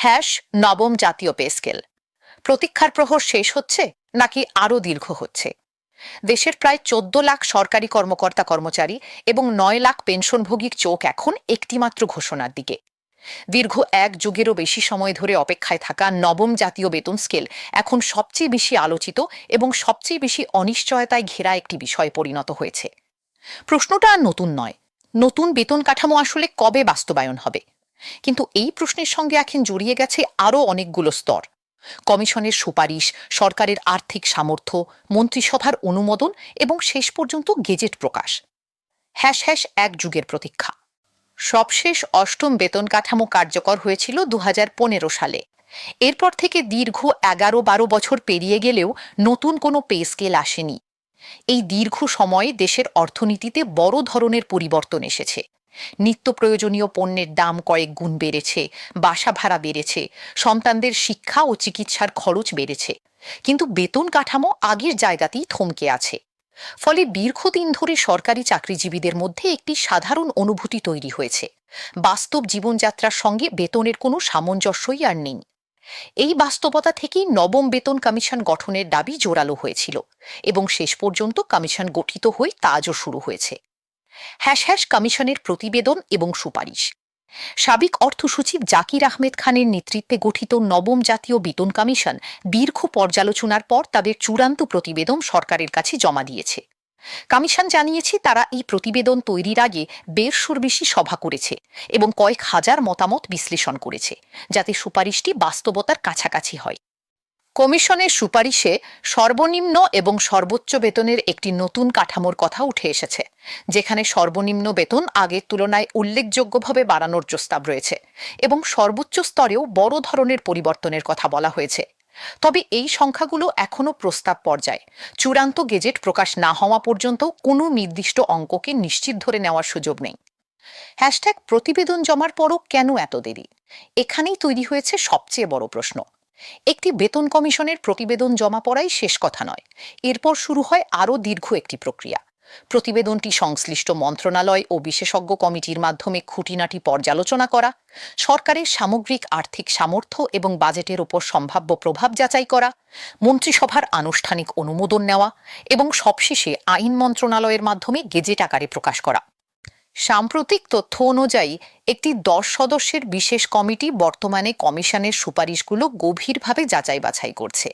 Hash নবম জাতীয় pay scale. প্রতীক্ষার প্রহর শেষ হচ্ছে নাকি আরও দীর্ঘ হচ্ছে? দেশের প্রায় 14 লাখ সরকারি কর্মকর্তা কর্মচারী এবং 9 লাখ পেনশনভোগীর চোখ এখন একটিমাত্র ঘোষণার দিকে। দীর্ঘ এক যুগেরও বেশি সময় ধরে অপেক্ষায় থাকা নবম জাতীয় বেতন স্কেল এখন সবচেয়ে বেশি আলোচিত এবং সবচেয়ে বেশি অনিশ্চয়তায় ঘেরা একটি বিষয়ে পরিণত হয়েছে। প্রশ্নটা আর নতুন নয়, নতুন বেতন কাঠামো আসলে কবে বাস্তবায়ন হবে? কিন্তু এই প্রশ্নের সঙ্গে এখন জড়িয়ে গেছে আরও অনেকগুলো স্তর: কমিশনের সুপারিশ, সরকারের আর্থিক সামর্থ্য, মন্ত্রিসভার অনুমোদন এবং শেষ পর্যন্ত গেজেট প্রকাশ। হ্যাশ হ্যাশ এক যুগের প্রতীক্ষা। সবশেষ অষ্টম বেতন কাঠামো কার্যকর হয়েছিল 2015 সালে। এরপর থেকে দীর্ঘ 11-12 বছর পেরিয়ে গেলেও নতুন কোনো পে স্কেল আসেনি। এই দীর্ঘ সময়ে দেশের অর্থনীতিতে বড় ধরনের পরিবর্তন এসেছে। নিত্য প্রয়োজনীয় পণ্যের দাম কয়েক গুণ বেড়েছে, বাসা ভাড়া বেড়েছে, সন্তানদের শিক্ষা ও চিকিৎসার খরচ বেড়েছে। কিন্তু বেতন কাঠামো আগের জায়গাতেই থমকে আছে। ফলে দীর্ঘদিন ধরে সরকারি চাকরিজীবীদের মধ্যে একটি সাধারণ অনুভূতি তৈরি হয়েছে: বাস্তব জীবনযাত্রার সঙ্গে বেতনের কোনো সামঞ্জস্যই আর নেই। এই বাস্তবতা থেকেই নবম বেতন কমিশন গঠনের দাবি জোরালো হয়েছিল এবং শেষ পর্যন্ত কমিশন গঠিত হয়ে কাজও শুরু হয়েছে। হ্যাশ হ্যাশ কমিশনের প্রতিবেদন এবং সুপারিশ। সাবেক অর্থ সচিব জাকির আহমেদ খানের নেতৃত্বে গঠিত নবম জাতীয় বেতন কমিশন দীর্ঘ পর্যালোচনার পর তাদের চূড়ান্ত প্রতিবেদন সরকারের কাছে জমা দিয়েছে। কমিশন জানিয়েছে তারা এই প্রতিবেদন তৈরির আগে 150-র বেশি সভা করেছে এবং কয়েক হাজার মতামত বিশ্লেষণ করেছে, যাতে সুপারিশটি বাস্তবতার কাছাকাছি হয়। কমিশনের সুপারিশে সর্বনিম্ন এবং সর্বোচ্চ বেতনের একটি নতুন কাঠামোর কথা উঠে এসেছে, যেখানে সর্বনিম্ন বেতন আগের তুলনায় উল্লেখযোগ্যভাবে বাড়ানোর প্রস্তাব রয়েছে এবং সর্বোচ্চ স্তরেও বড় ধরনের পরিবর্তনের কথা বলা হয়েছে। তবে এই সংখ্যাগুলো এখনও প্রস্তাব পর্যায়ে। চূড়ান্ত গেজেট প্রকাশ না হওয়া পর্যন্ত কোনো নির্দিষ্ট অঙ্ককে নিশ্চিত ধরে নেওয়ার সুযোগ নেই। হ্যাশট্যাগ প্রতিবেদন জমার পরও কেন এত দেরি? এখানেই তৈরি হয়েছে সবচেয়ে বড় প্রশ্ন। একটি বেতন কমিশনের প্রতিবেদন জমা পড়াই শেষ কথা নয়। এরপর শুরু হয় আরও দীর্ঘ একটি প্রক্রিয়া। প্রতিবেদনটি সংশ্লিষ্ট মন্ত্রণালয় ও বিশেষজ্ঞ কমিটির মাধ্যমে খুঁটিনাটি পর্যালোচনা করা, সরকারের সামগ্রিক আর্থিক সামর্থ্য এবং বাজেটের ওপর সম্ভাব্য প্রভাব যাচাই করা, মন্ত্রিসভার আনুষ্ঠানিক অনুমোদন নেওয়া এবং সবশেষে আইন মন্ত্রণালয়ের মাধ্যমে গেজেট আকারে প্রকাশ করা। সাম্প্রতিক তথ্য অনুযায়ী একটি 10 সদস্যের বিশেষ কমিটি বর্তমানে কমিশনের সুপারিশগুলো গভীরভাবে যাচাই বাছাই করছে।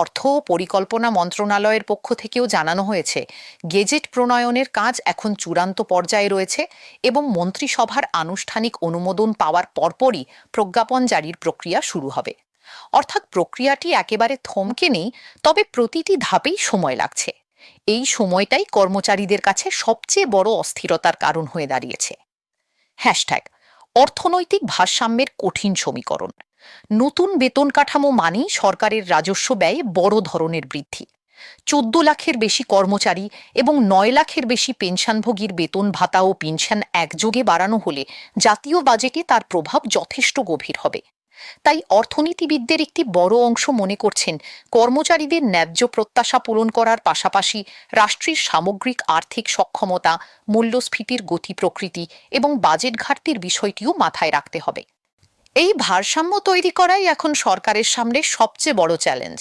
অর্থ ও পরিকল্পনা মন্ত্রণালয়ের পক্ষ থেকেও জানানো হয়েছে, গেজেট প্রণয়নের কাজ এখন চূড়ান্ত পর্যায়ে রয়েছে এবং মন্ত্রিসভার আনুষ্ঠানিক অনুমোদন পাওয়ার পরপরই প্রজ্ঞাপন জারির প্রক্রিয়া শুরু হবে। অর্থাৎ প্রক্রিয়াটি একেবারে থমকে নেই, তবে প্রতিটি ধাপেই সময় লাগছে। এই সময়টাই কর্মচারীদের কাছে সবচেয়ে বড় অস্থিরতার কারণ হয়ে দাঁড়িয়েছে। হ্যাশট্যাগ অর্থনৈতিক ভারসাম্যের কঠিন সমীকরণ। নতুন বেতন কাঠামো মানেই সরকারের রাজস্ব ব্যয়ে বড় ধরনের বৃদ্ধি। 14 লাখের বেশি কর্মচারী এবং 9 লাখের বেশি পেনশনভোগীর বেতন ভাতা ও পেনশন একযোগে বাড়ানো হলে জাতীয় বাজেটে তার প্রভাব যথেষ্ট গভীর হবে। তাই অর্থনীতিবিদদের একটি বড় অংশ মনে করছেন, কর্মচারীদের ন্যায্য প্রত্যাশা পূরণ করার পাশাপাশি রাষ্ট্রের সামগ্রিক আর্থিক সক্ষমতা, মূল্যস্ফীতির গতি প্রকৃতি এবং বাজেট ঘাটতির বিষয়টিও মাথায় রাখতে হবে। এই ভারসাম্য তৈরি করাই এখন সরকারের সামনে সবচেয়ে বড় চ্যালেঞ্জ।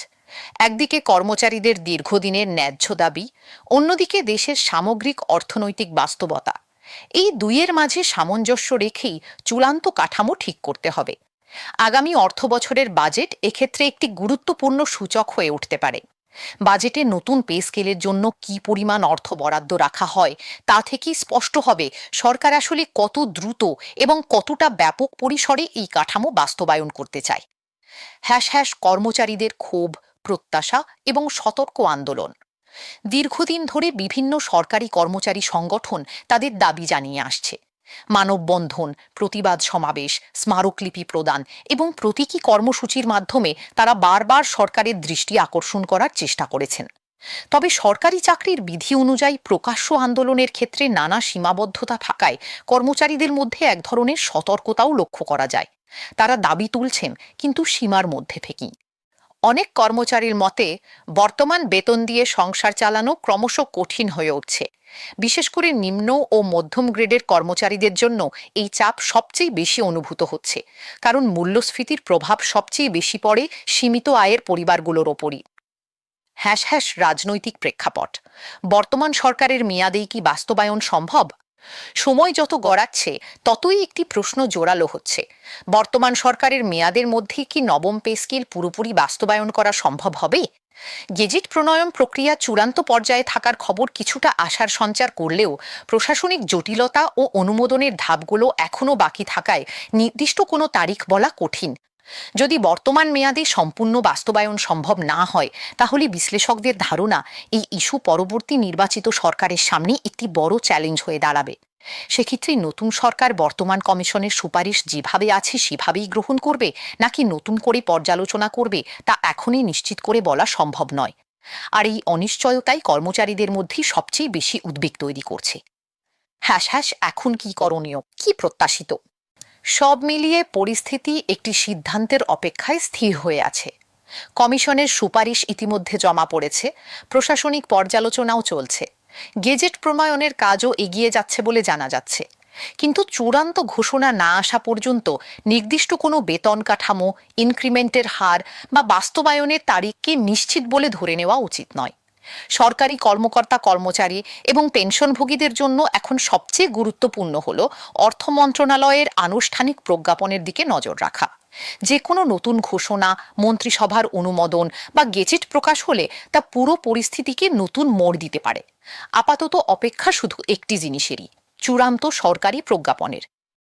একদিকে কর্মচারীদের দীর্ঘদিনের ন্যায্য দাবি, অন্যদিকে দেশের সামগ্রিক অর্থনৈতিক বাস্তবতা। এই দুইয়ের মাঝে সামঞ্জস্য রেখেই চূড়ান্ত কাঠামো ঠিক করতে হবে। আগামী অর্থবছরের বাজেট এক্ষেত্রে একটি গুরুত্বপূর্ণ সূচক হয়ে উঠতে পারে। বাজেটে নতুন পে স্কেলের জন্য কি পরিমাণ অর্থ বরাদ্দ রাখা হয় তা থেকেই স্পষ্ট হবে সরকার আসলে কত দ্রুত এবং কতটা ব্যাপক পরিসরে এই কাঠামো বাস্তবায়ন করতে চায়। হ্যাশ হ্যাশ কর্মচারীদের ক্ষোভ, প্রত্যাশা এবং সতর্ক আন্দোলন। দীর্ঘদিন ধরে বিভিন্ন সরকারি কর্মচারী সংগঠন তাদের দাবি জানিয়ে আসছে। মানববন্ধন, প্রতিবাদ সমাবেশ, স্মারকলিপি প্রদান এবং প্রতীকী কর্মসূচির মাধ্যমে তারা বারবার সরকারের দৃষ্টি আকর্ষণ করার চেষ্টা করেছেন। তবে সরকারি চাকরির বিধি অনুযায়ী প্রকাশ্য আন্দোলনের ক্ষেত্রে নানা সীমাবদ্ধতা থাকায় কর্মচারীদের মধ্যে এক ধরনের সতর্কতাও লক্ষ্য করা যায়। তারা দাবি তুলছেন, কিন্তু সীমার মধ্যে থেকেই। অনেক কর্মচারীর মতে বর্তমান বেতন দিয়ে সংসার চালানো ক্রমশ কঠিন হয়ে উঠছে। বিশেষ করে নিম্ন ও মধ্যম গ্রেডের কর্মচারীদের জন্য এই চাপ সবচেয়ে বেশি অনুভূত হচ্ছে, কারণ মূল্যস্ফীতির প্রভাব সবচেয়ে বেশি পড়ে সীমিত আয়ের পরিবারগুলোর ওপরই। রাজনৈতিক প্রেক্ষাপট, বর্তমান সরকারের মেয়াদেই কি বাস্তবায়ন সম্ভব? সময় যত গড়াচ্ছে ততই একটি প্রশ্ন জোরালো হচ্ছে, বর্তমান সরকারের মেয়াদের মধ্যে কি নবম পে স্কেল পুরোপুরি বাস্তবায়ন করা সম্ভব হবে? গেজেট প্রণয়ন প্রক্রিয়া চূড়ান্ত পর্যায়ে থাকার খবর কিছুটা আশার সঞ্চার করলেও প্রশাসনিক জটিলতা ও অনুমোদনের ধাপগুলো এখনও বাকি থাকায় নির্দিষ্ট কোনো তারিখ বলা কঠিন। যদি বর্তমান মেয়াদে সম্পূর্ণ বাস্তবায়ন সম্ভব না হয়, তাহলে বিশ্লেষকদের ধারণা এই ইস্যু পরবর্তী নির্বাচিত সরকারের সামনে একটি বড় চ্যালেঞ্জ হয়ে দাঁড়াবে। সেক্ষেত্রে নতুন সরকার বর্তমান কমিশনের সুপারিশ যেভাবে আছে সেভাবেই গ্রহণ করবে, নাকি নতুন করে পর্যালোচনা করবে, তা এখনই নিশ্চিত করে বলা সম্ভব নয়। আর এই অনিশ্চয়তাই কর্মচারীদের মধ্যে সবচেয়ে বেশি উদ্বেগ তৈরি করছে। এখন কি করণীয়, কি প্রত্যাশিত? সব মিলিয়ে পরিস্থিতি একটি সিদ্ধান্তের অপেক্ষায় স্থির হয়ে আছে। কমিশনের সুপারিশ ইতিমধ্যে জমা পড়েছে, প্রশাসনিক পর্যালোচনাও চলছে, গেজেট প্রণয়নের কাজও এগিয়ে যাচ্ছে বলে জানা যাচ্ছে। কিন্তু চূড়ান্ত ঘোষণা না আসা পর্যন্ত নির্দিষ্ট কোনো বেতন কাঠামো, ইনক্রিমেন্টের হার বা বাস্তবায়নের তারিখকে নিশ্চিত বলে ধরে নেওয়া উচিত নয়। সরকারি কর্মকর্তা কর্মচারী এবং পেনশনভোগীদের জন্য এখন সবচেয়ে গুরুত্বপূর্ণ হল অর্থ মন্ত্রণালয়ের আনুষ্ঠানিক প্রজ্ঞাপনের দিকে নজর রাখা। যে কোনো নতুন ঘোষণা, মন্ত্রিসভার অনুমোদন বা গেজেট প্রকাশ হলে তা পুরো পরিস্থিতিকে নতুন মোড় দিতে পারে। আপাতত অপেক্ষা শুধু একটি জিনিসেরই, চূড়ান্ত সরকারি প্রজ্ঞাপনের।